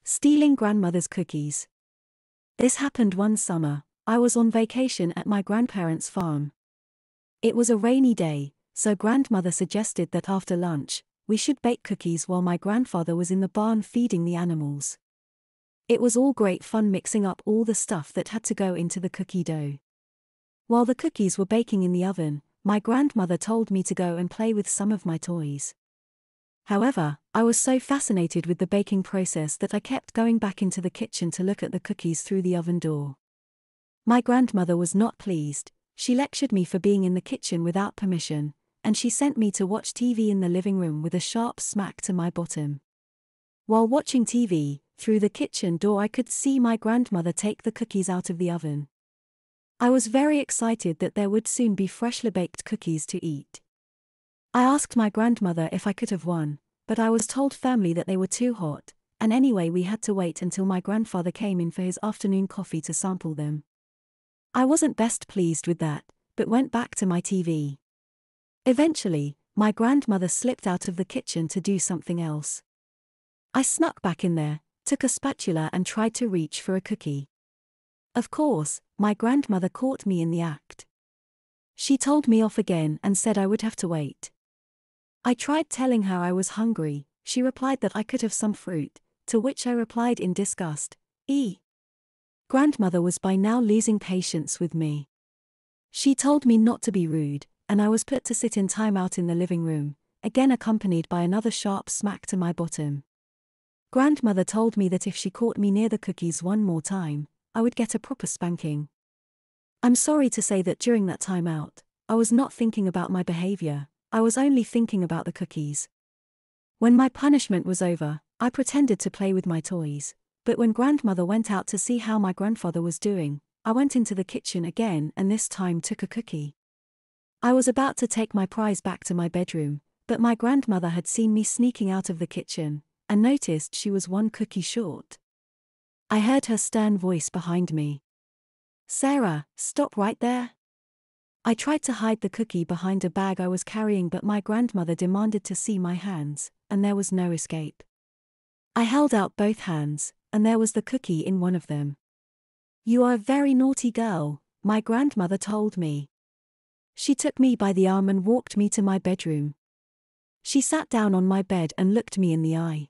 Stealing grandmother's cookies. This happened one summer. I was on vacation at my grandparents' farm. It was a rainy day, so grandmother suggested that after lunch, we should bake cookies while my grandfather was in the barn feeding the animals. It was all great fun mixing up all the stuff that had to go into the cookie dough. While the cookies were baking in the oven, my grandmother told me to go and play with some of my toys. However, I was so fascinated with the baking process that I kept going back into the kitchen to look at the cookies through the oven door. My grandmother was not pleased. She lectured me for being in the kitchen without permission, and she sent me to watch TV in the living room with a sharp smack to my bottom. While watching TV, through the kitchen door I could see my grandmother take the cookies out of the oven. I was very excited that there would soon be freshly baked cookies to eat. I asked my grandmother if I could have one, but I was told firmly that they were too hot, and anyway we had to wait until my grandfather came in for his afternoon coffee to sample them. I wasn't best pleased with that, but went back to my TV. Eventually, my grandmother slipped out of the kitchen to do something else. I snuck back in there, took a spatula and tried to reach for a cookie. Of course, my grandmother caught me in the act. She told me off again and said I would have to wait. I tried telling her I was hungry. She replied that I could have some fruit, to which I replied in disgust, Grandmother was by now losing patience with me. She told me not to be rude, and I was put to sit in timeout in the living room, again accompanied by another sharp smack to my bottom. Grandmother told me that if she caught me near the cookies one more time, I would get a proper spanking. I'm sorry to say that during that timeout, I was not thinking about my behavior. I was only thinking about the cookies. When my punishment was over, I pretended to play with my toys, but when grandmother went out to see how my grandfather was doing, I went into the kitchen again and this time took a cookie. I was about to take my prize back to my bedroom, but my grandmother had seen me sneaking out of the kitchen, and noticed she was one cookie short. I heard her stern voice behind me. "Sarah, stop right there." I tried to hide the cookie behind a bag I was carrying, but my grandmother demanded to see my hands, and there was no escape. I held out both hands, and there was the cookie in one of them. "You are a very naughty girl," my grandmother told me. She took me by the arm and walked me to my bedroom. She sat down on my bed and looked me in the eye.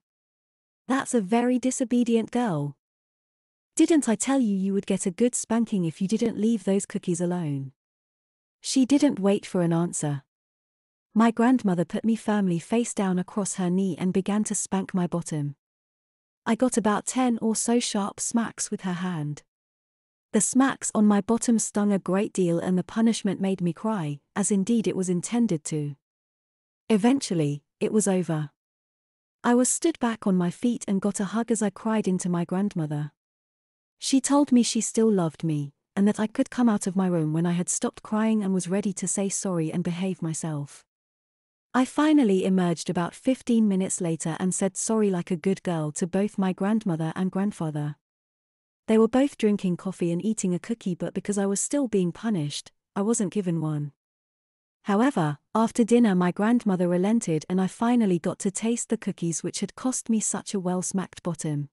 "That's a very disobedient girl. Didn't I tell you you would get a good spanking if you didn't leave those cookies alone?" She didn't wait for an answer. My grandmother put me firmly face down across her knee and began to spank my bottom. I got about 10 or so sharp smacks with her hand. The smacks on my bottom stung a great deal and the punishment made me cry, as indeed it was intended to. Eventually, it was over. I was stood back on my feet and got a hug as I cried into my grandmother. She told me she still loved me, and that I could come out of my room when I had stopped crying and was ready to say sorry and behave myself. I finally emerged about 15 minutes later and said sorry like a good girl to both my grandmother and grandfather. They were both drinking coffee and eating a cookie, but because I was still being punished, I wasn't given one. However, after dinner my grandmother relented and I finally got to taste the cookies which had cost me such a well-smacked bottom.